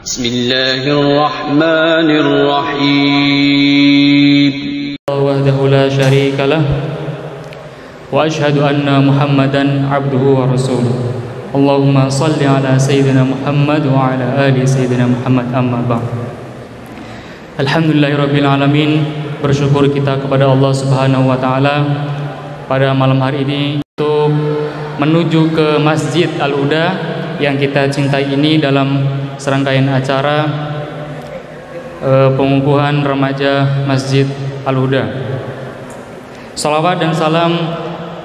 Bismillahirrahmanirrahim. Wahdahu la syarika lah wa asyhadu anna Muhammadan abduhu wa rasuluh. Allahumma salli ala sayyidina Muhammad wa ala ali sayyidina Muhammad, amma ba'd. Alhamdulillahirabbil alamin. Bersyukur kita kepada Allah Subhanahu wa taala pada malam hari ini untuk menuju ke Masjid Al-Huda yang kita cintai ini dalam serangkaian acara pengukuhan remaja Masjid Al-Huda. Salawat dan salam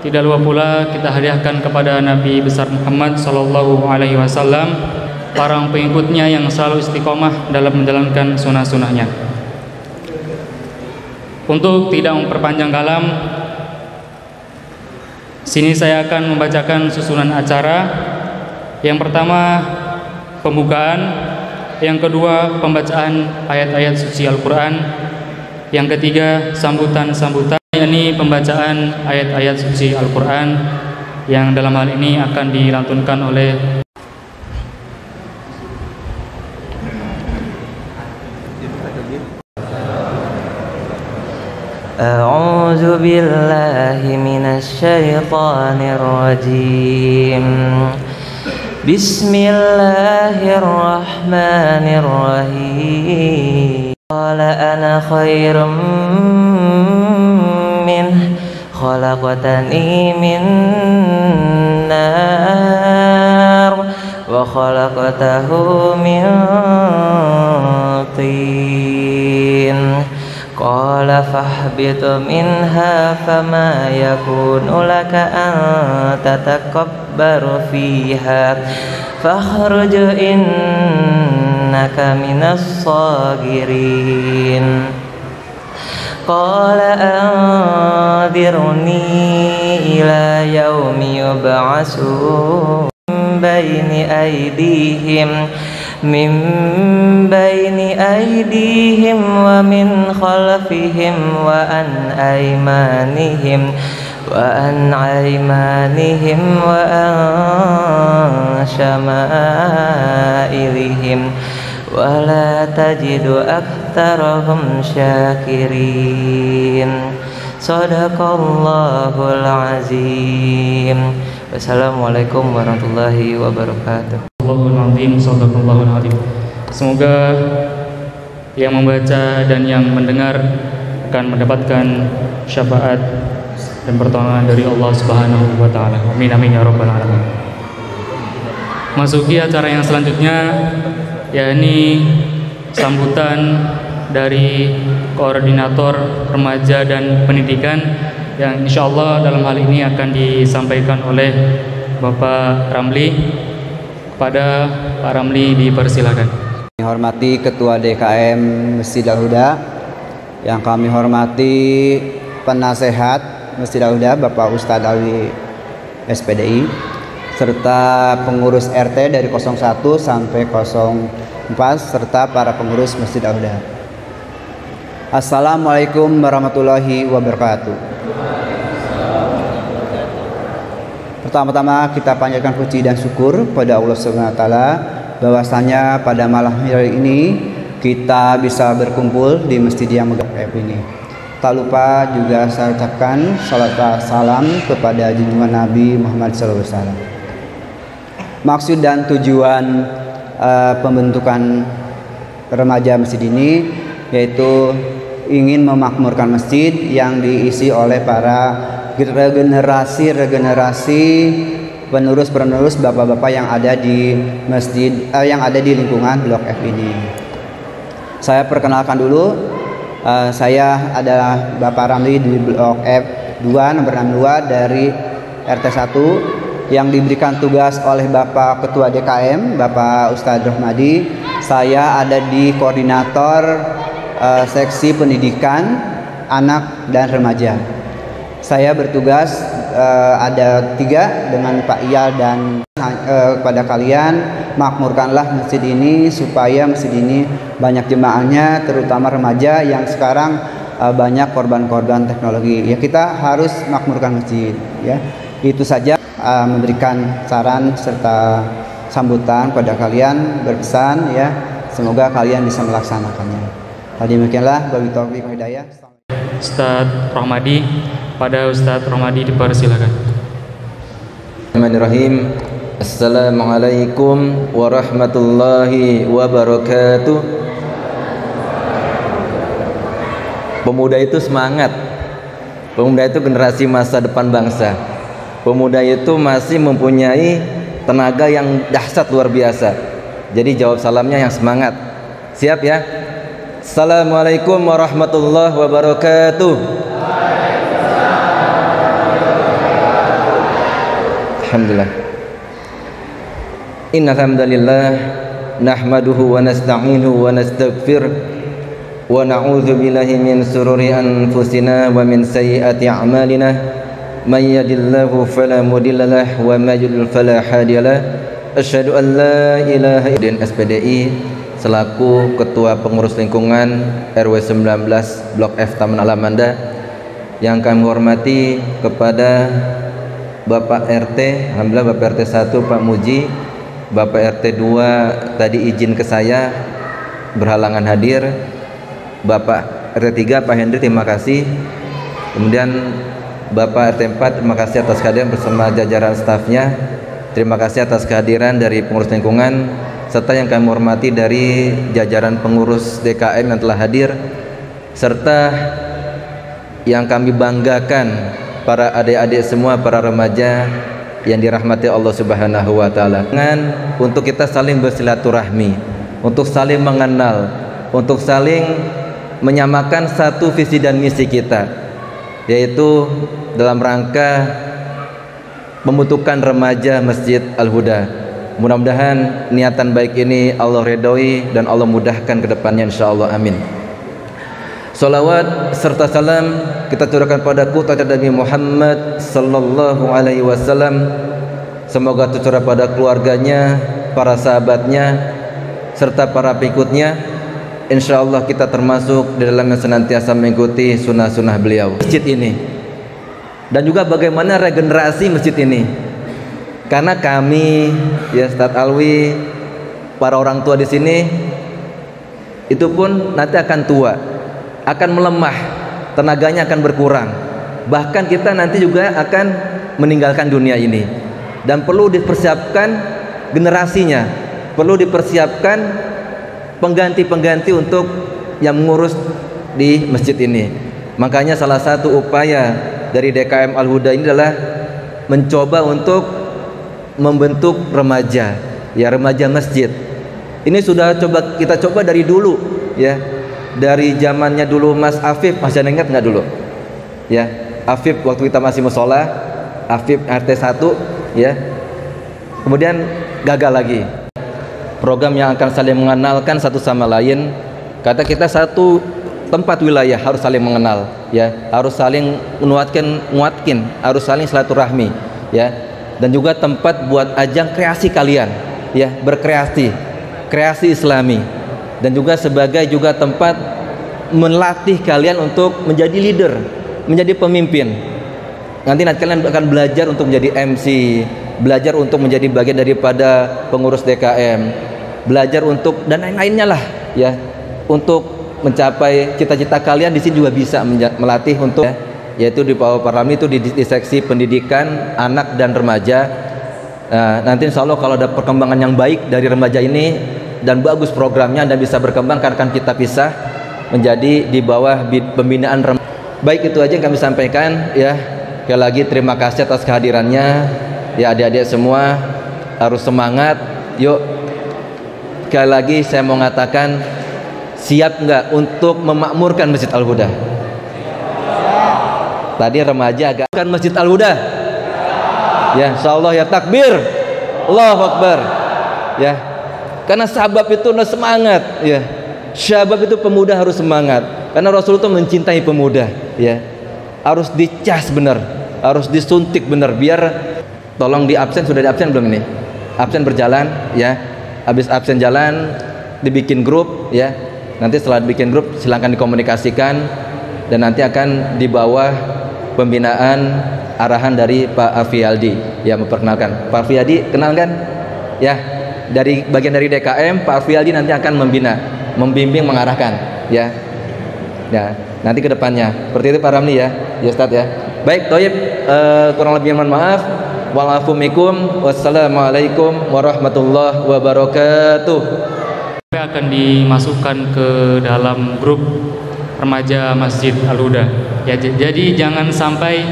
tidak lupa pula kita hadiahkan kepada Nabi besar Muhammad sallallahu alaihi wasallam, para pengikutnya yang selalu istiqomah dalam menjalankan sunnah-sunnahnya. Untuk tidak memperpanjang kalam, sini saya akan membacakan susunan acara. Yang pertama pembukaan, yang kedua pembacaan ayat-ayat suci Al-Quran, yang ketiga sambutan-sambutan, yakni pembacaan ayat-ayat suci Al-Quran yang dalam hal ini akan dilantunkan oleh A'udzu billahi minasy syaithanir rajim. Bismillahirrahmanirrahim. Qala ana khairum min khalaqtani min nar wa khalaqtahu min tin. Qala fahbit minha fama yakunu laka an tatakabbaru fiha fakhruj innaka minas sagirin. Qala anzirni ila yaumi yub'atsun min baini aydihim wa min khalfihim wa an aymanihim wa an syama'ilihim wa la tajidu aktsarahum syakirin. Shadaqallahul azim. Wassalamualaikum warahmatullahi wabarakatuh. Semoga yang membaca dan yang mendengar akan mendapatkan syafaat dan pertolongan dari Allah Subhanahu wa taala. Amin amin ya rabbal alamin. Masuki acara yang selanjutnya, yakni sambutan dari koordinator remaja dan pendidikan yang insyaallah dalam hal ini akan disampaikan oleh Bapak Ramli. Kepada Pak Ramli dipersilakan. Kami hormati Ketua DKM Masjid Al-Huda, yang kami hormati penasehat Masjid Al-Huda Bapak Ustadz Ali SPDI, serta pengurus RT dari 01 sampai 04 serta para pengurus Masjid Al-Huda. Assalamualaikum warahmatullahi wabarakatuh. Pertama-tama kita panjatkan puji dan syukur pada Allah Subhanahu wa taala bahwasanya pada malam hari ini kita bisa berkumpul di masjid yang megah ini. Tak lupa juga saya ucapkan salat dan salam kepada junjungan Nabi Muhammad SAW. Maksud dan tujuan pembentukan remaja masjid ini yaitu ingin memakmurkan masjid yang diisi oleh para regenerasi penerus bapak-bapak yang ada di masjid yang ada di lingkungan Blok F ini. Saya perkenalkan dulu, saya adalah Bapak Ramli di Blok F2 nomor 62 dari RT 1 yang diberikan tugas oleh Bapak Ketua DKM Bapak Ustadz Rohmadi. Saya ada di koordinator seksi pendidikan anak dan remaja. Saya bertugas ada 3 dengan Pak Iyal dan kepada kalian makmurkanlah masjid ini supaya masjid ini banyak jemaahnya, terutama remaja yang sekarang banyak korban-korban teknologi. Ya, kita harus makmurkan masjid. Ya, itu saja. Memberikan saran serta sambutan pada kalian, berpesan ya Semoga kalian bisa melaksanakannya. Tadi demikianlah, wabillahi taufiq wal hidayah. Ustadz Rohmadi, pada Ustadz Rohmadi dipersilakan. Bismillahirrahmanirrahim. Assalamualaikum warahmatullahi wabarakatuh. Pemuda itu semangat. Pemuda itu generasi masa depan bangsa. Pemuda itu masih mempunyai tenaga yang dahsyat luar biasa. Jadi jawab salamnya yang semangat. Siap ya? Assalamualaikum warahmatullahi wabarakatuh. Alhamdulillah. Innal hamdalillah nahmaduhu wa nasta'inuhu wa nastaghfir wa na'udzu billahi min shururi anfusina wa min sayyiati a'malina may yahdihillahu fala mudilla lahu wa may yudlil fala hadiyalah. Asyhadu an la ilaha illallah. SPDI selaku Ketua Pengurus Lingkungan RW 19 Blok F Taman Alamanda, yang kami hormati kepada Bapak RT, alhamdulillah Bapak RT 1 Pak Muji, Bapak RT 2 tadi izin ke saya berhalangan hadir, Bapak RT 3 Pak Hendri terima kasih, kemudian Bapak RT 4 terima kasih atas kehadiran bersama jajaran stafnya, terima kasih atas kehadiran dari pengurus lingkungan, serta yang kami hormati dari jajaran pengurus DKM yang telah hadir, serta yang kami banggakan para adik-adik semua, para remaja yang dirahmati Allah Subhanahu wa taala. Untuk kita saling bersilaturahmi, untuk saling mengenal, untuk saling menyamakan satu visi dan misi kita, yaitu dalam rangka pembentukan remaja Masjid Al-Huda. Mudah-mudahan niatan baik ini Allah redhoi dan Allah mudahkan ke depannya insyaallah, amin. Salawat serta salam kita curahkan pada kudrat Nabi Muhammad sallallahu alaihi wasallam. Semoga tercurah pada keluarganya, para sahabatnya, serta para pengikutnya. Insyaallah kita termasuk di dalam yang senantiasa mengikuti sunnah-sunnah beliau. Masjid ini dan juga bagaimana regenerasi masjid ini. Karena kami, ya Ustadz Alwi, para orang tua di sini itu pun nanti akan tua, akan melemah, tenaganya akan berkurang, bahkan kita nanti juga akan meninggalkan dunia ini, dan perlu dipersiapkan generasinya, perlu dipersiapkan pengganti-pengganti untuk yang mengurus di masjid ini. Makanya salah satu upaya dari DKM Al-Huda ini adalah mencoba untuk membentuk remaja, ya remaja masjid. Ini sudah kita coba dari dulu, ya. Dari zamannya dulu Mas Afif, masih ingat nggak dulu? Ya, Afif waktu kita masih musola, Afif RT 1, ya. Kemudian gagal lagi. Program yang akan saling mengenalkan satu sama lain. Kata kita satu tempat wilayah harus saling mengenal, ya. Harus saling menguatkan, harus saling silaturahmi, ya. Dan juga tempat buat ajang kreasi kalian, ya, berkreasi, kreasi Islami. Dan juga sebagai juga tempat melatih kalian untuk menjadi leader, menjadi pemimpin. Nanti kalian akan belajar untuk menjadi MC, belajar untuk menjadi bagian daripada pengurus DKM, belajar untuk dan lain-lainnya lah, ya, untuk mencapai cita-cita kalian. Di sini juga bisa melatih untuk, ya, yaitu di Power Parliament itu di seksi pendidikan anak dan remaja. Nanti insya Allah kalau ada perkembangan yang baik dari remaja ini dan bagus programnya dan bisa berkembang, akan kita pisah menjadi di bawah pembinaan remaja. Baik, itu aja yang kami sampaikan, ya. Sekali lagi terima kasih atas kehadirannya, ya adik-adik semua harus semangat. Yuk, sekali lagi saya mau mengatakan, siap nggak untuk memakmurkan Masjid Al-Huda? Tadi remaja agak kan Masjid Al-Huda, ya insyaallah, ya takbir, Allahu Akbar, ya. Karena sahabat itu harus semangat, ya. Sahabat itu pemuda harus semangat. Karena Rasul itu mencintai pemuda, ya. Harus dicas benar, harus disuntik benar. Biar tolong di absen, sudah di absen belum ini? Absen berjalan, ya. Habis absen jalan dibikin grup, ya. Nanti setelah dibikin grup silakan dikomunikasikan dan nanti akan di bawah pembinaan arahan dari Pak Afialdi, ya, memperkenalkan. Pak Afialdi kenal kan? Ya. Dari bagian dari DKM, Pak Alfialdi nanti akan membina, membimbing, mengarahkan, ya. Ya, nanti ke depannya. Seperti itu Pak Ramli ya. Ya Ustaz ya. Baik, thayyib, kurang lebih mohon maaf. Wa'alaikum wassalamualaikum warahmatullahi wabarakatuh. Akan dimasukkan ke dalam grup remaja Masjid Al-Huda. Ya, jadi jangan sampai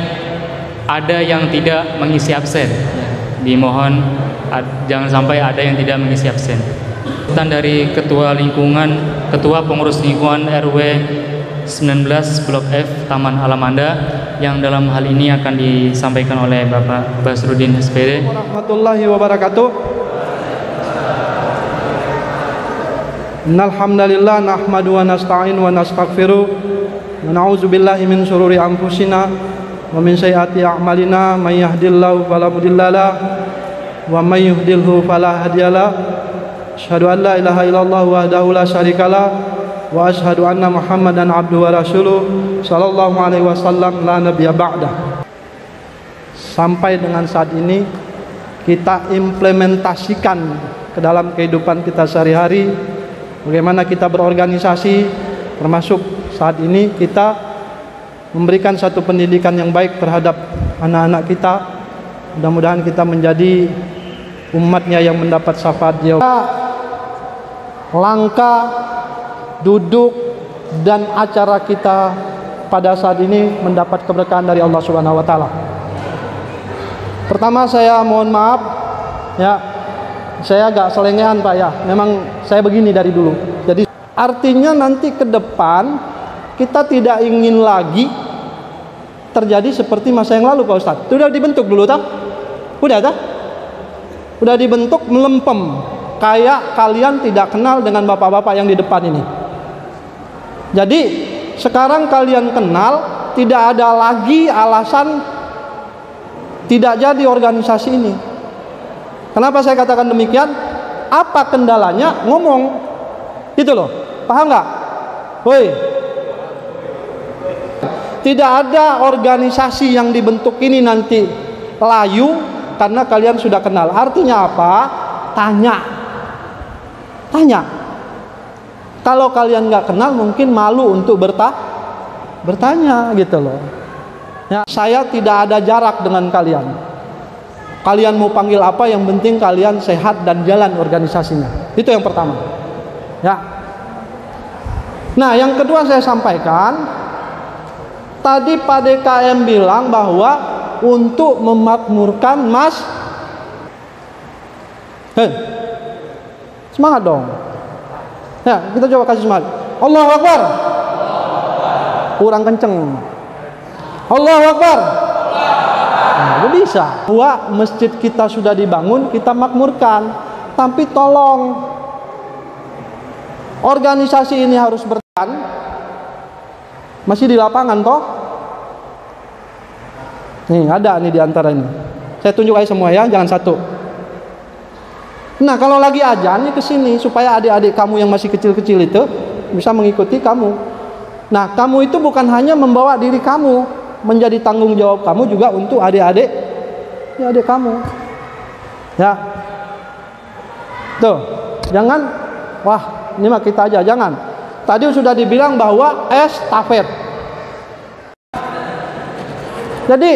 ada yang tidak mengisi absen. Dimohon jangan sampai ada yang tidak mengisi absen. Dan dari Ketua Pengurus Lingkungan RW 19 Blok F Taman Alamanda yang dalam hal ini akan disampaikan oleh Bapak Basrudin SPD. Warahmatullahi wabarakatuh. Innalhamdalillah nahmadu wa nasta'in wa nastaghfiruh wa na'udzu billahi min syururi anfusina wa min sayyiati a'malina may yahdihillahu fala mudhillalah wa may yudhlilhu fala hadiyalah. Asyhadu an la ilaha illallah wahdahu la syarikalah wa asyhadu anna Muhammadan abduhu wa rasuluh sallallahu alaihi wasallam la nabiyya ba'dah. Sampai dengan saat ini kita implementasikan ke dalam kehidupan kita sehari-hari, bagaimana kita berorganisasi, termasuk saat ini kita memberikan satu pendidikan yang baik terhadap anak-anak kita. Mudah-mudahan kita menjadi umatnya yang mendapat syafaat jauh. Langkah, duduk, dan acara kita pada saat ini mendapat keberkahan dari Allah Subhanahu wa Ta'ala. Pertama, saya mohon maaf ya, saya agak selengean Pak ya, memang saya begini dari dulu. Jadi artinya nanti ke depan kita tidak ingin lagi terjadi seperti masa yang lalu Pak Ustadz. Itu udah dibentuk dulu tak? Udah dibentuk melempem, kayak kalian tidak kenal dengan bapak-bapak yang di depan ini. Jadi sekarang kalian kenal, tidak ada lagi alasan tidak jadi organisasi ini. Kenapa saya katakan demikian? Apa kendalanya? Ngomong. Itu loh. Paham nggak? Woi. Tidak ada organisasi yang dibentuk ini nanti layu karena kalian sudah kenal. Artinya apa? Tanya. Kalau kalian nggak kenal mungkin malu untuk bertanya gitu loh. Ya, saya tidak ada jarak dengan kalian. Kalian mau panggil apa, yang penting kalian sehat dan jalan organisasinya. Itu yang pertama. Ya. Nah, yang kedua saya sampaikan, tadi Pak DKM bilang bahwa untuk memakmurkan semangat dong. Ya, kita coba kasih semangat. Allahu Akbar. Kurang kenceng. Allahu Akbar. Nah, bisa. Bahwa masjid kita sudah dibangun, kita makmurkan. Tapi tolong, organisasi ini harus bertahan. Masih di lapangan toh? Nih, ada nih di antara ini. Saya tunjuk aja semua ya, jangan satu. Nah, kalau lagi azan nih ke sini supaya adik-adik kamu yang masih kecil-kecil itu bisa mengikuti kamu. Nah, kamu itu bukan hanya membawa diri kamu, menjadi tanggung jawab kamu juga untuk adik-adik kamu. Ya. Tuh, jangan wah, ini mah kita aja, jangan. Tadi sudah dibilang bahwa estafet. Jadi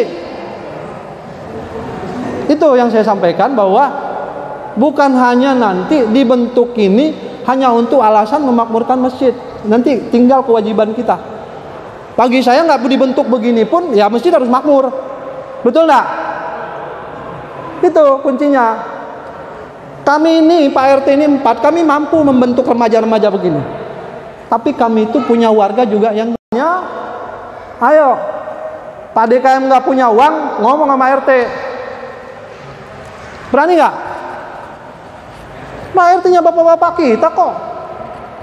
itu yang saya sampaikan, bahwa bukan hanya nanti dibentuk ini hanya untuk alasan memakmurkan masjid. Nanti tinggal kewajiban kita. Bagi saya nggak dibentuk begini pun ya masjid harus makmur. Betul nggak? Itu kuncinya. Kami ini Pak RT ini 4, kami mampu membentuk remaja-remaja begini. Tapi kami itu punya warga juga yang punya. Ayo, Pak DKM nggak punya uang, ngomong sama RT. Berani nggak? Pak RT-nya bapak-bapak kita kok.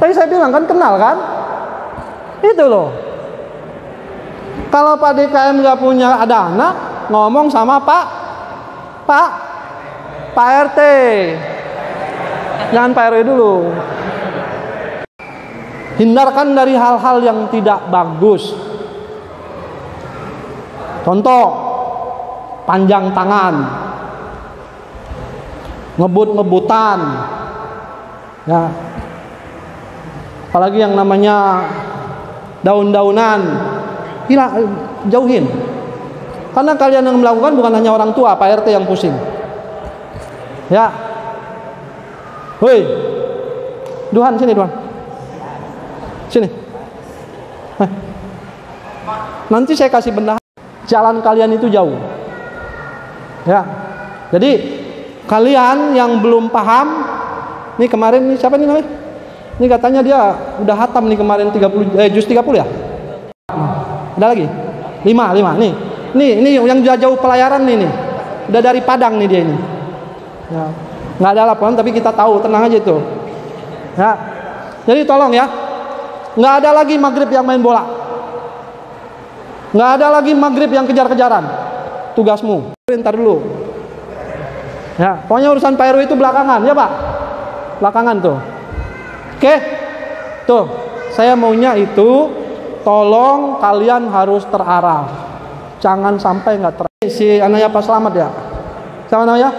Tadi saya bilang kan kenal kan? Itu loh. Kalau Pak DKM nggak punya ada anak, ngomong sama Pak RT. Jangan Pak RW dulu. Hindarkan dari hal-hal yang tidak bagus. Contoh, panjang tangan. ngebut-ngebutan, ya. Apalagi yang namanya daun-daunan, jauhin. Karena kalian yang melakukan bukan hanya orang tua, Pak RT yang pusing. Ya. Woi. Duhan sini, Duhan. Sini. Nanti saya kasih benda. Jalan kalian itu jauh. Ya. Jadi kalian yang belum paham, nih kemarin nih siapa nih namanya? Ini katanya dia udah hatam nih kemarin 30 juz 30 ya? Ada lagi? 5 nih. Ini yang jauh pelayaran nih. Udah dari Padang nih dia ini. Ya. Nggak ada laporan tapi kita tahu, tenang aja itu. Ya. Jadi tolong ya. Nggak ada lagi maghrib yang main bola. Nggak ada lagi maghrib yang kejar-kejaran. Tugasmu. Ntar dulu. Ya, pokoknya urusan Pak RW itu belakangan, ya Pak. Belakangan tuh. Oke. Tuh, saya maunya itu tolong kalian harus terarah. Jangan sampai nggak terarah. Si anaknya Pak Slamet ya. Siapa namanya?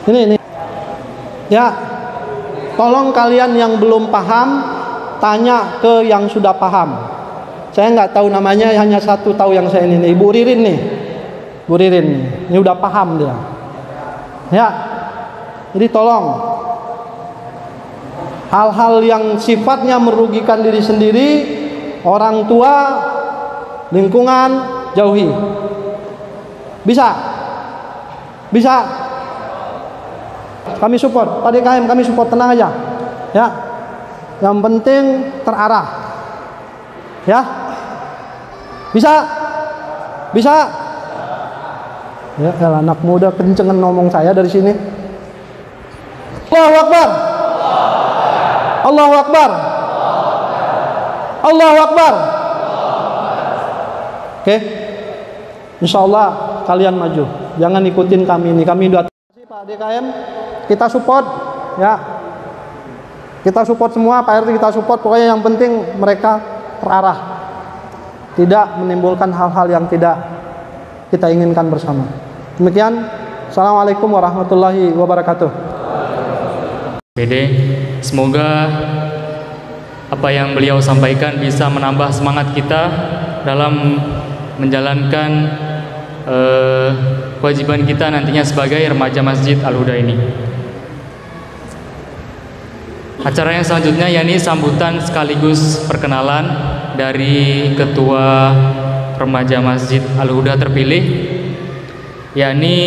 Ini. Ya. Tolong kalian yang belum paham tanya ke yang sudah paham. Saya nggak tahu namanya, hanya satu tahu yang saya ini, Ibu Ririn nih. Bu Ririn ini udah paham dia. Ya. Jadi tolong hal-hal yang sifatnya merugikan diri sendiri, orang tua, lingkungan, jauhi. Bisa. Kami support, Pak DKM kami support, tenang aja. Ya. Yang penting terarah. Ya. Bisa. Ya, anak muda kencengan ngomong saya dari sini. Allahu Akbar. Allahu Akbar. Allahu Akbar. Oke. Insyaallah kalian maju. Jangan ikutin kami ini. Kami udah Pak DKM, kita support ya. Kita support semua, Pak RT kita support. Pokoknya yang penting mereka terarah. Tidak menimbulkan hal-hal yang tidak kita inginkan bersama. Demikian, assalamualaikum warahmatullahi wabarakatuh. Semoga apa yang beliau sampaikan bisa menambah semangat kita dalam menjalankan kewajiban kita nantinya sebagai remaja Masjid Al-Huda ini. Acara yang selanjutnya yakni sambutan sekaligus perkenalan dari Ketua Remaja Masjid Al-Huda terpilih, yakni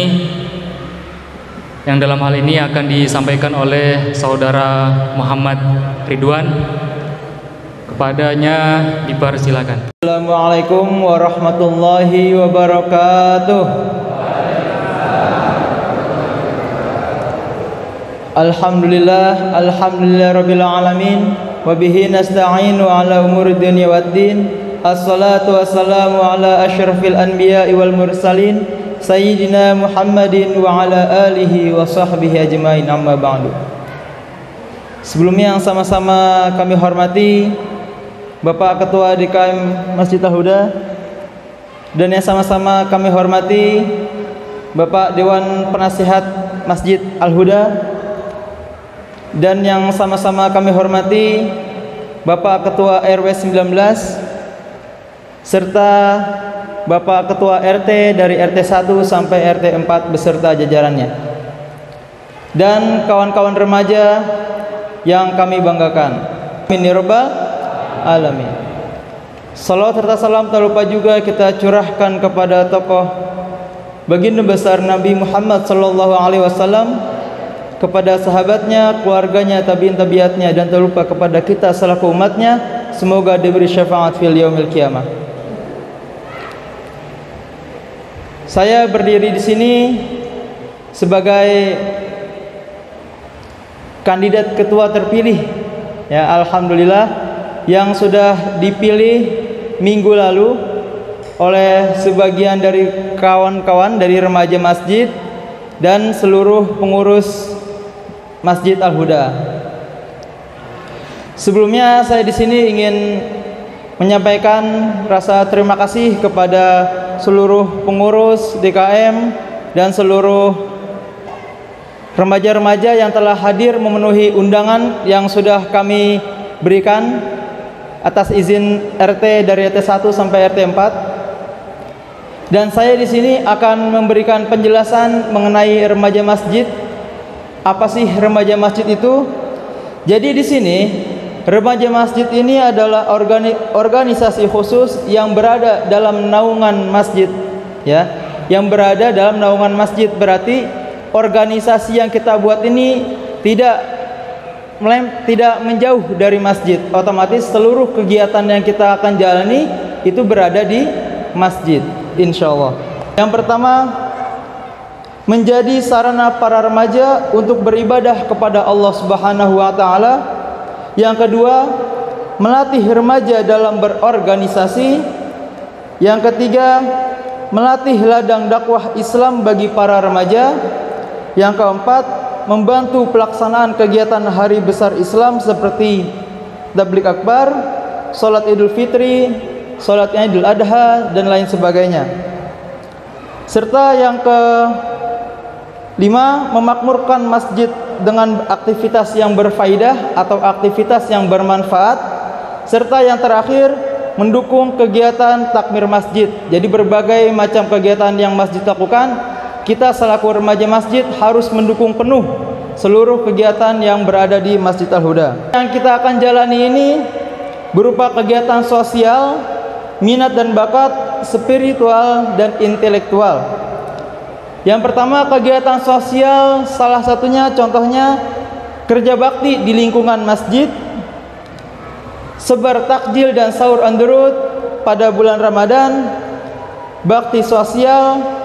yang dalam hal ini akan disampaikan oleh Saudara Muhammad Ridwan. Kepadanya dipersilakan. Assalamualaikum warahmatullahi wabarakatuh. Alhamdulillah rabbil alamin, wa bihi nasta'inu ala umuri dunya waddin. Assalatu wassalamu ala asyrafil anbiya'i wal mursalin Sayyidina Muhammadin wa ala alihi wa sahbihi ajmain, amma ba'du. Sebelumnya yang sama-sama kami hormati Bapak Ketua DKM Masjid Al-Huda, dan yang sama-sama kami hormati Bapak Dewan Penasihat Masjid Al-Huda, dan yang sama-sama kami hormati Bapak Ketua RW 19 serta Bapak Ketua RT dari RT 1 sampai RT 4 beserta jajarannya, dan kawan-kawan remaja yang kami banggakan. Amin ya rabbal alamin. Salawat serta salam tak lupa juga kita curahkan kepada tokoh baginda besar Nabi Muhammad sallallahu alaihi wasallam, kepada sahabatnya, keluarganya, tabi'in tabiatnya, dan tak lupa kepada kita selaku umatnya. Semoga diberi syafaat fil yaumil qiyamah. Saya berdiri di sini sebagai kandidat ketua terpilih, ya, alhamdulillah, yang sudah dipilih minggu lalu oleh sebagian dari kawan-kawan dari remaja masjid dan seluruh pengurus Masjid Al-Huda. Sebelumnya saya di sini ingin menyampaikan rasa terima kasih kepada seluruh pengurus DKM dan seluruh remaja-remaja yang telah hadir memenuhi undangan yang sudah kami berikan atas izin RT dari RT 1 sampai RT 4. Dan saya di sini akan memberikan penjelasan mengenai remaja masjid. Apa sih remaja masjid itu? Jadi di sini remaja masjid ini adalah organisasi khusus yang berada dalam naungan masjid, ya. Yang berada dalam naungan masjid berarti organisasi yang kita buat ini tidak menjauh dari masjid. Otomatis seluruh kegiatan yang kita akan jalani itu berada di masjid, insyaallah. Yang pertama, menjadi sarana para remaja untuk beribadah kepada Allah Subhanahu wa taala. Yang kedua, melatih remaja dalam berorganisasi. Yang ketiga, melatih ladang dakwah Islam bagi para remaja. Yang keempat, membantu pelaksanaan kegiatan hari besar Islam seperti Tabligh Akbar, Salat Idul Fitri, Salat Idul Adha, dan lain sebagainya. Serta yang kelima, memakmurkan masjid dengan aktivitas yang berfaedah atau aktivitas yang bermanfaat. Serta yang terakhir, mendukung kegiatan takmir masjid. Jadi berbagai macam kegiatan yang masjid lakukan, kita selaku remaja masjid harus mendukung penuh seluruh kegiatan yang berada di Masjid Al-Huda. Yang kita akan jalani ini berupa kegiatan sosial, minat dan bakat, spiritual dan intelektual. Yang pertama, kegiatan sosial, salah satunya contohnya kerja bakti di lingkungan masjid, sebar takjil dan sahur on the road pada bulan Ramadan, bakti sosial,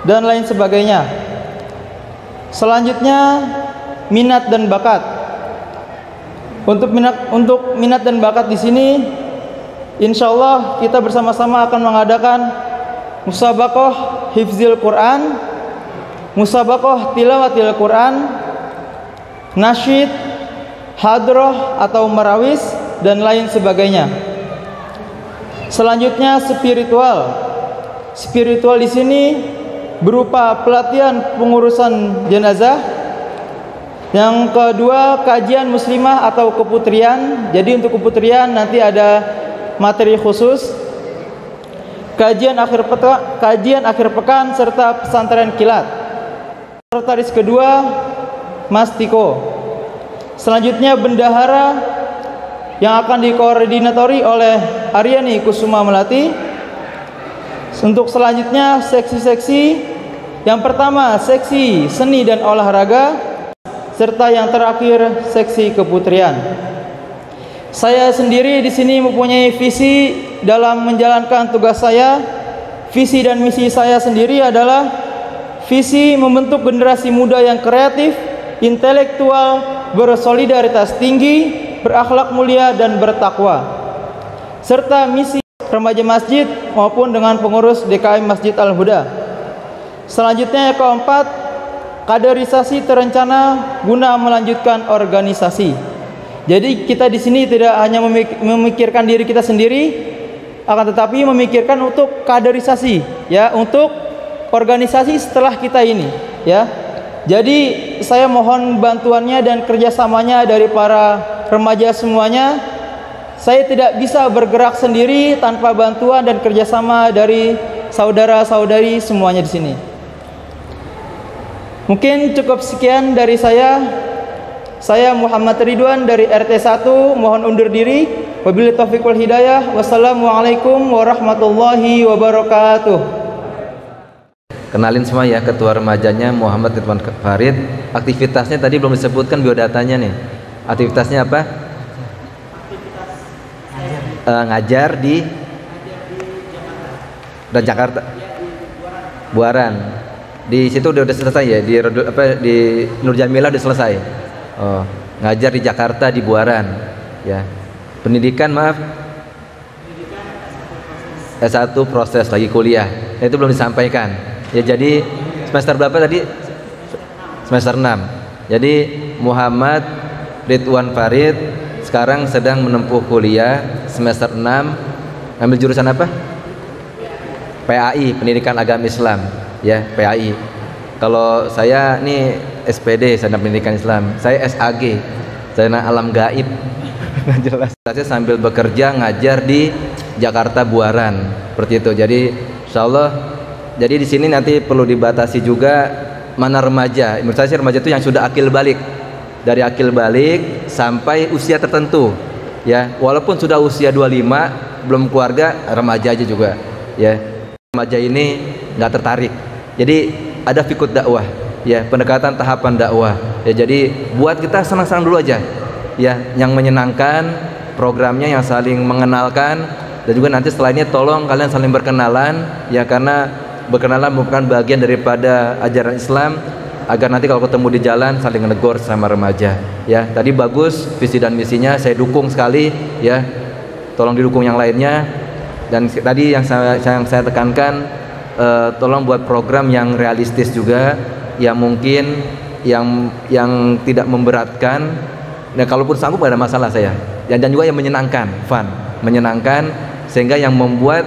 dan lain sebagainya. Selanjutnya, minat dan bakat. Untuk minat dan bakat di sini, insyaallah kita bersama-sama akan mengadakan musabaqah hifzil Quran, musabaqah tilawatil Quran, nasyid, hadrah atau marawis, dan lain sebagainya. Selanjutnya, spiritual. Spiritual di sini berupa pelatihan pengurusan jenazah. Yang kedua, kajian muslimah atau keputrian. Jadi untuk keputrian nanti ada materi khusus. Kajian akhir pekan serta pesantren kilat. Sekretaris kedua, Mas Tiko. Selanjutnya, bendahara yang akan dikoordinatori oleh Aryani Kusuma Melati. Untuk selanjutnya, seksi-seksi. Yang pertama, seksi seni dan olahraga, serta yang terakhir, seksi keputrian. Saya sendiri di sini mempunyai visi dalam menjalankan tugas saya. Visi dan misi saya sendiri adalah visi membentuk generasi muda yang kreatif, intelektual, bersolidaritas tinggi, berakhlak mulia dan bertakwa. Serta misi remaja masjid maupun dengan pengurus DKM Masjid Al-Huda. Selanjutnya, yang keempat, kaderisasi terencana guna melanjutkan organisasi. Jadi kita di sini tidak hanya memikirkan diri kita sendiri, akan tetapi memikirkan untuk kaderisasi, ya, untuk organisasi setelah kita ini, ya. Jadi saya mohon bantuannya dan kerjasamanya dari para remaja semuanya. Saya tidak bisa bergerak sendiri tanpa bantuan dan kerjasama dari saudara-saudari semuanya di sini. Mungkin cukup sekian dari saya. Saya Muhammad Ridwan dari RT 1 mohon undur diri. Wabillahi taufiq wal hidayah. Wassalamualaikum warahmatullahi wabarakatuh. Kenalin semua ya, ketua remajanya Muhammad Ridwan Farid. Aktivitasnya tadi belum disebutkan biodatanya nih. Aktivitasnya apa? Ngajar di Jakarta, Buaran. Di situ udah selesai ya, di Nur Jamila udah selesai. Oh, ngajar di Jakarta di Buaran, ya. Pendidikan S1 proses lagi kuliah. Itu belum disampaikan. Ya, jadi semester berapa tadi? Semester 6. Jadi Muhammad Ridwan Farid sekarang sedang menempuh kuliah semester 6. Ambil jurusan apa? PAI, Pendidikan Agama Islam. ya, PAI. Kalau saya nih SPD, Sarjana Pendidikan Islam. Saya SAG, Sarjana Alam Gaib. Jelas. Saya sambil bekerja ngajar di Jakarta Buaran, seperti itu. Jadi insyaallah, jadi di sini nanti perlu dibatasi juga mana remaja. Menurut saya remaja itu yang sudah akil balik. Dari akil balik sampai usia tertentu. Ya, walaupun sudah usia 25, belum keluarga, remaja aja juga. Ya, remaja ini nggak tertarik. Jadi ada fikut dakwah, ya, pendekatan tahapan dakwah. Ya, jadi buat kita senang-senang dulu aja. Ya, yang menyenangkan, programnya yang saling mengenalkan, dan juga nanti setelah ini tolong kalian saling berkenalan, ya, karena berkenalan merupakan bagian daripada ajaran Islam, agar nanti kalau ketemu di jalan saling menegur sama remaja. Ya, tadi bagus visi dan misinya, saya dukung sekali, ya. Tolong didukung yang lainnya. Dan tadi yang saya tekankan, tolong buat program yang realistis juga, yang mungkin yang tidak memberatkan. Nah, kalaupun sanggup gak ada masalah saya. Dan juga yang menyenangkan, fun, menyenangkan, sehingga yang membuat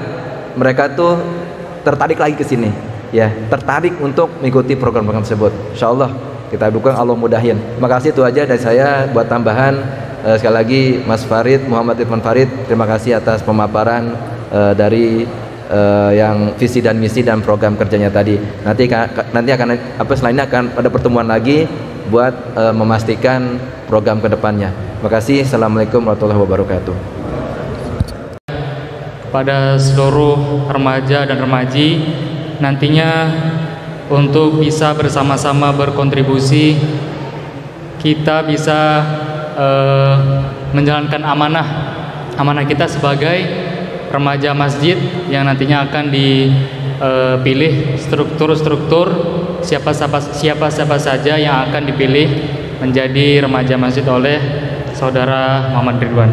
mereka tuh tertarik lagi ke sini, ya, tertarik untuk mengikuti program-program tersebut. Insyaallah kita dukung, Allah mudahin. Terima kasih, itu aja dari saya. Buat tambahan, sekali lagi Mas Farid, Muhammad Irfan Farid, terima kasih atas pemaparan dari yang visi dan misi dan program kerjanya tadi. Nanti akan selanjutnya akan ada pertemuan lagi buat memastikan program kedepannya. Terima kasih. Assalamualaikum warahmatullahi wabarakatuh. Pada seluruh remaja dan remaji, nantinya untuk bisa bersama-sama berkontribusi, kita bisa menjalankan amanah kita sebagai remaja masjid yang nantinya akan dipilih struktur siapa saja yang akan dipilih menjadi remaja masjid oleh saudara Muhammad Ridwan.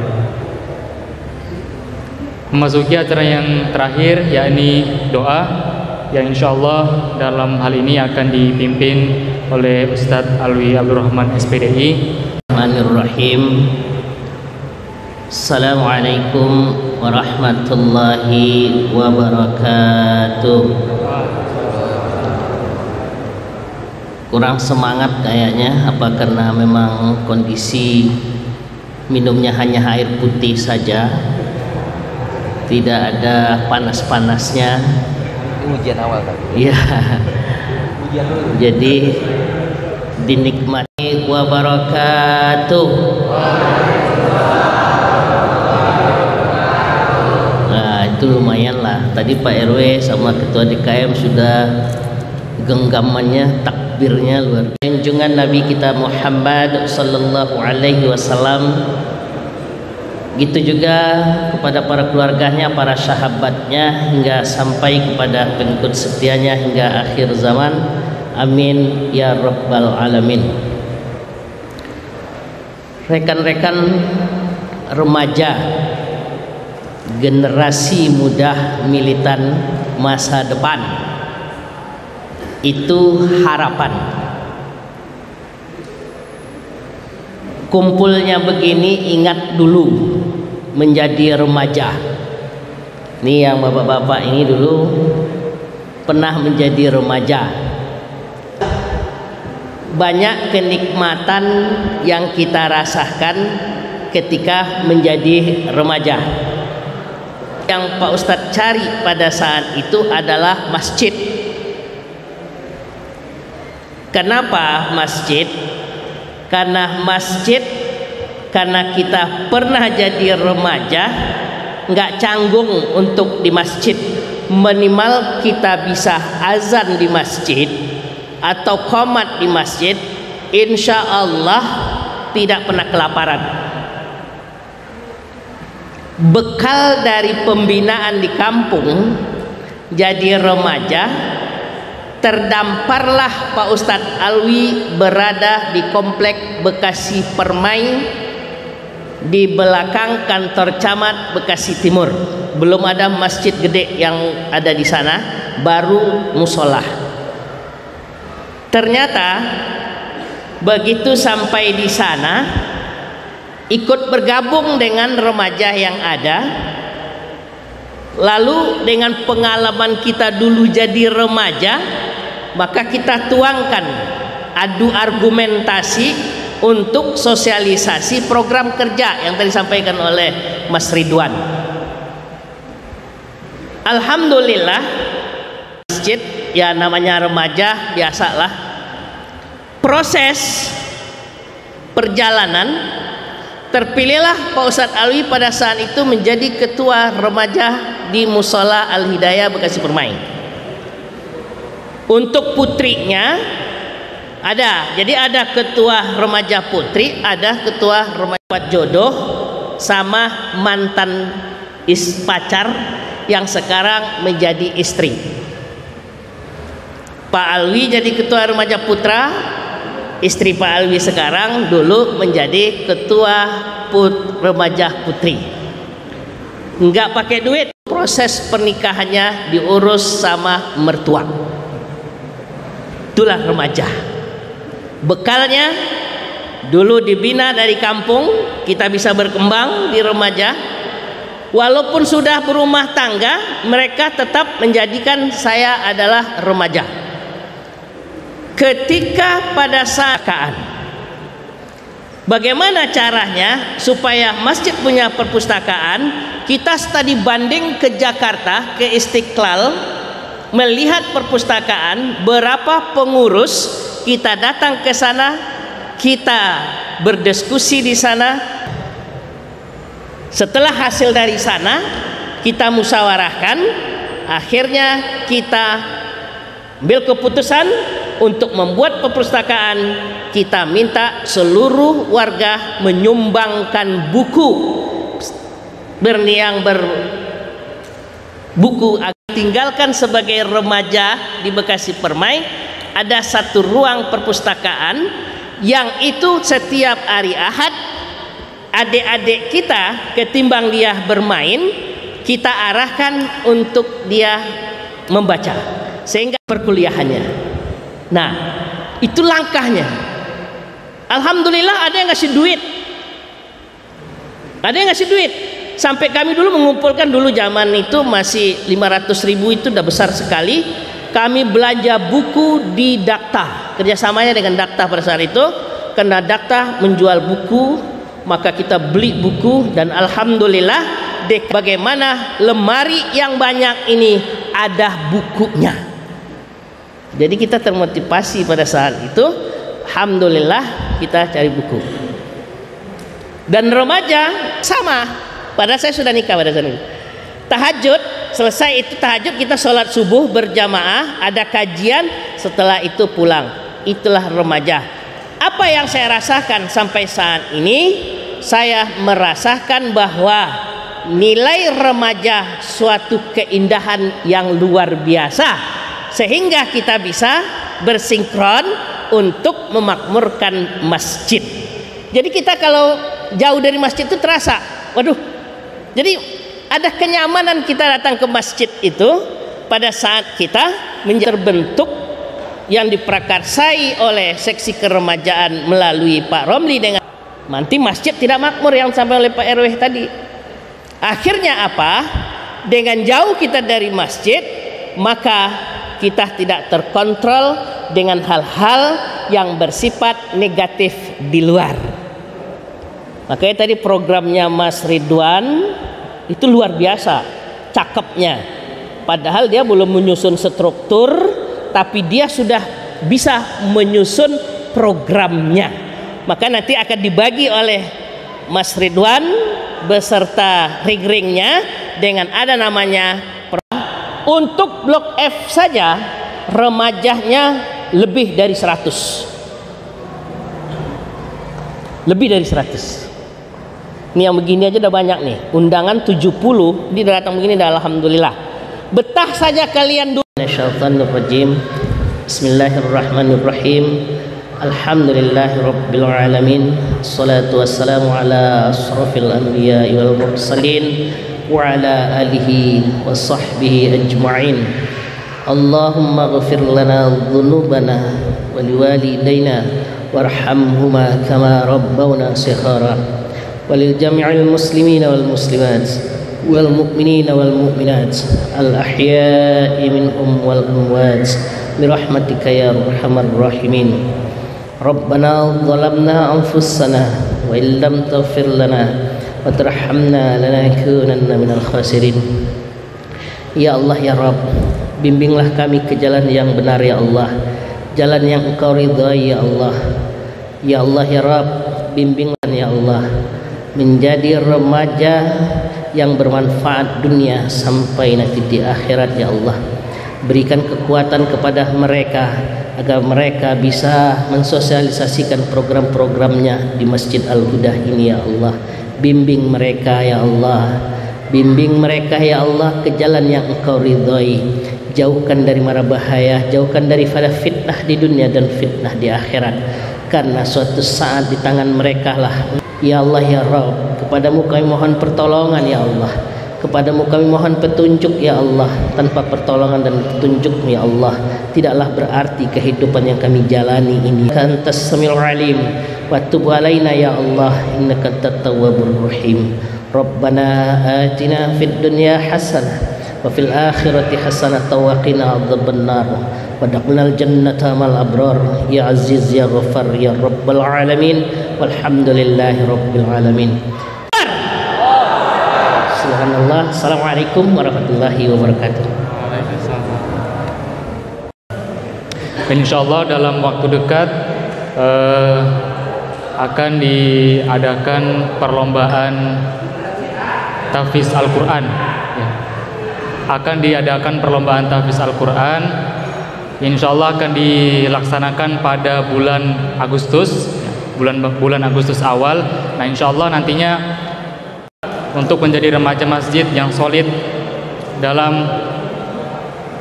Memasuki acara yang terakhir, yakni doa, yang insyaallah dalam hal ini akan dipimpin oleh Ustadz Alwi Abdurrahman SPDI. Bismillahirrahmanirrahim. Assalamualaikum warahmatullahi wabarakatuh. Kurang semangat kayaknya, apa karena memang kondisi minumnya hanya air putih saja, tidak ada panas-panasnya. Ini ujian awal tadi. Iya. Jadi dinikmati wabarakatuh. Nah, itu lumayan lah. Tadi Pak RW sama Ketua DKM sudah genggamannya, takbirnya luar biasa. Junjungan Nabi kita Muhammad sallallahu alaihi wasallam. Gitu juga kepada para keluarganya, para sahabatnya, hingga sampai kepada pengikut setianya hingga akhir zaman. Amin ya rabbal alamin. Rekan-rekan remaja, generasi muda militan masa depan, itu harapan. Kumpulnya begini, ingat dulu menjadi remaja. Ini yang bapak-bapak ini dulu pernah menjadi remaja. Banyak kenikmatan yang kita rasakan ketika menjadi remaja. Yang Pak Ustadz cari pada saat itu adalah masjid. Kenapa masjid? Karena masjid, karena kita pernah jadi remaja, nggak canggung untuk di masjid. Minimal kita bisa azan di masjid atau qomat di masjid, insya Allah tidak pernah kelaparan. Bekal dari pembinaan di kampung, jadi remaja, terdamparlah Pak Ustadz Alwi berada di komplek Bekasi Permai, di belakang kantor camat Bekasi Timur. Belum ada masjid gede yang ada di sana, baru musola. Ternyata begitu sampai di sana, ikut bergabung dengan remaja yang ada. Lalu dengan pengalaman kita dulu jadi remaja, maka kita tuangkan adu argumentasi untuk sosialisasi program kerja yang tadi disampaikan oleh Mas Ridwan. Alhamdulillah, masjid ya namanya remaja biasalah, proses perjalanan terpilihlah Pak Ustadz Alwi pada saat itu menjadi ketua remaja di Musola Al Hidayah Bekasi Permai. Untuk putrinya ada, jadi ada ketua remaja putri, ada ketua remaja jodoh, sama mantan pacar yang sekarang menjadi istri. Pak Alwi jadi ketua remaja putra, istri Pak Alwi sekarang dulu menjadi ketua remaja putri. Enggak pakai duit, proses pernikahannya diurus sama mertua. Itulah remaja. Bekalnya dulu dibina dari kampung, kita bisa berkembang di remaja. Walaupun sudah berumah tangga, mereka tetap menjadikan saya adalah remaja. Ketika pada saat bagaimana caranya supaya masjid punya perpustakaan? Kita studi banding ke Jakarta, ke Istiqlal, melihat perpustakaan, berapa pengurus, kita datang ke sana, kita berdiskusi di sana. Setelah hasil dari sana, kita musyawarahkan, akhirnya kita ambil keputusan untuk membuat perpustakaan. Kita minta seluruh warga menyumbangkan buku buku. Tinggalkan sebagai remaja di Bekasi Permai ada satu ruang perpustakaan yang itu setiap hari Ahad adik-adik kita ketimbang dia bermain, kita arahkan untuk dia membaca sehingga perkuliahannya. Nah, itu langkahnya. Alhamdulillah ada yang ngasih duit, ada yang ngasih duit. Sampai kami dulu mengumpulkan, dulu zaman itu masih 500.000, itu udah besar sekali. Kami belanja buku di Dakta, kerjasamanya dengan Dakta pada saat itu. Karena Dakta menjual buku, maka kita beli buku. Dan alhamdulillah, bagaimana lemari yang banyak ini ada bukunya. Jadi kita termotivasi pada saat itu. Alhamdulillah kita cari buku. Dan remaja sama. Padahal saya sudah nikah pada saat itu. Tahajud, selesai itu tahajud kita sholat subuh berjamaah, ada kajian, setelah itu pulang. Itulah remaja. Apa yang saya rasakan sampai saat ini, saya merasakan bahwa nilai remaja suatu keindahan yang luar biasa, sehingga kita bisa bersinkron untuk memakmurkan masjid. Jadi kita kalau jauh dari masjid itu terasa, waduh. Jadi ada kenyamanan kita datang ke masjid itu pada saat kita terbentuk yang diprakarsai oleh seksi keremajaan melalui Pak Romli dengan nanti masjid tidak makmur yang sampai oleh Pak RW tadi. Akhirnya apa? Dengan jauh kita dari masjid, maka kita tidak terkontrol dengan hal-hal yang bersifat negatif di luar. Makanya tadi programnya Mas Ridwan itu luar biasa cakepnya. Padahal dia belum menyusun struktur, tapi dia sudah bisa menyusun programnya. Maka nanti akan dibagi oleh Mas Ridwan beserta ring-ringnya dengan ada namanya. Untuk Blok F saja remajanya lebih dari 100. Lebih dari 100. Ini yang begini aja udah banyak nih. Undangan 70, ini datang begini dah alhamdulillah. Betah saja kalian dulu. Syaitanirrajim. Bismillahirrahmanirrahim. Alhamdulillahirabbil alamin. Wassalatu wassalamu ala asrofil anbiya'i wal mursalin wa ala alihi wa sahbihi ajma'in. Allahumma ghfir lana dhunubana wa liwalidayna warhamhuma kama rabbawna shighara. وللجميع المسلمين والمسلمات والمؤمنين والمؤمنات الأحياء منهم والأموات برحمتك يا أرحم الراحمين ربنا ظلمنا أنفسنا وإن لم تغفر لنا وترحمنا لنكونن من الخاسرين. Ya Allah ya Rabb, bimbinglah kami ke jalan yang benar ya Allah, jalan yang Engkau ridhai ya Allah. Ya Allah ya Rabb, bimbinglah ya Allah menjadi remaja yang bermanfaat dunia sampai nanti di akhirat ya Allah. Berikan kekuatan kepada mereka agar mereka bisa mensosialisasikan program-programnya di Masjid Al-Huda ini ya Allah. Bimbing mereka ya Allah, bimbing mereka ya Allah ke jalan yang Engkau ridhai. Jauhkan dari mara bahaya, jauhkan daripada fitnah di dunia dan fitnah di akhirat, karena suatu saat di tangan mereka lah. Ya Allah ya Rabb, kepadamu kami mohon pertolongan ya Allah, kepadamu kami mohon petunjuk ya Allah. Tanpa pertolongan dan petunjuk ya Allah, tidaklah berarti kehidupan yang kami jalani ini. Antas Samiul Alim wa tub alaina ya Allah, innaka antat tawwabur rahim. Rabbana atina fid dunya hasanah wa fil akhirati hasanah wa qina adzabannar wa dakhalnal jannata mal abrar ya aziz ya ghafar ya rabbal alamin walhamdulillahi rabbil alamin. Subhanallah. Assalamualaikum warahmatullahi wabarakatuh. Insyaallah dalam waktu dekat akan diadakan perlombaan tahfiz Al-Quran ya. Akan diadakan perlombaan tahfiz Al-Quran, insyaallah akan dilaksanakan pada bulan Agustus ya, bulan Agustus awal. Nah insyaallah nantinya untuk menjadi remaja masjid yang solid dalam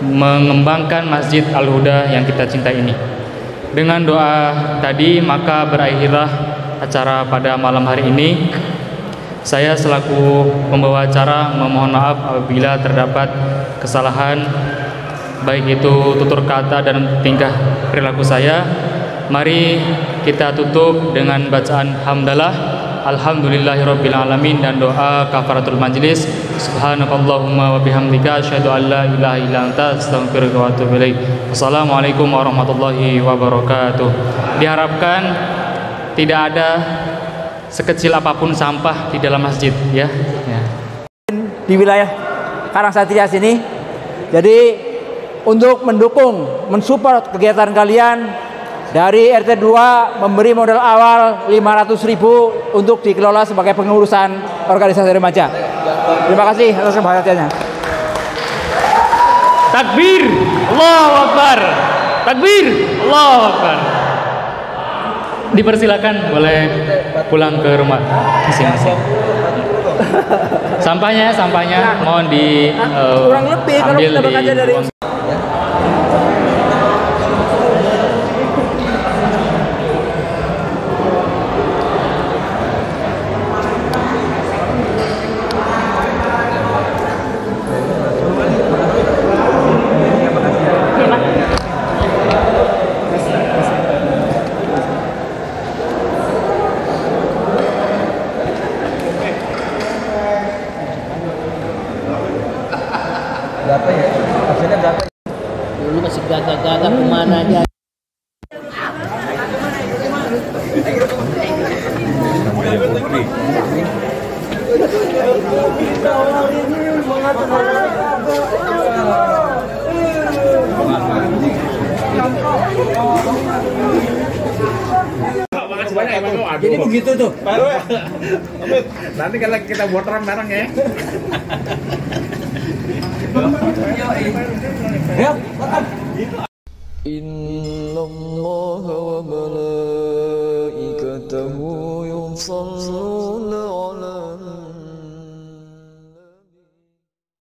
mengembangkan Masjid Al-Huda yang kita cintai ini. Dengan doa tadi maka berakhirlah acara pada malam hari ini. Saya selaku pembawa acara memohon maaf apabila terdapat kesalahan, baik itu tutur kata dan tingkah perilaku saya. Mari kita tutup dengan bacaan hamdalah, alhamdulillahirabbil alamin, dan doa kafaratul majlis. Subhanakallahumma wa bihamdika asyhadu an la ilaha illa anta astaghfiruka wa atubu ilaik. Wassalamualaikum warahmatullahi wabarakatuh. Diharapkan tidak ada sekecil apapun sampah di dalam masjid ya. Di wilayah Karangsatria sini. Jadi untuk mendukung, mensupport kegiatan kalian, dari RT 2 memberi modal awal 500.000 untuk dikelola sebagai pengurusan organisasi remaja. Terima kasih atas perhatiannya. Takbir, Allahu Akbar. Takbir, Allahu Akbar. Dipersilakan boleh pulang ke rumah masing-masing. Sampahnya mohon di kurang lebih kalau kita bekerja dari berapa ya? Absennya berapa? Dulu masih gagak-gagak kemana aja. Jadi begitu tuh. Nanti kalau kita buat orang bareng ya. Ya,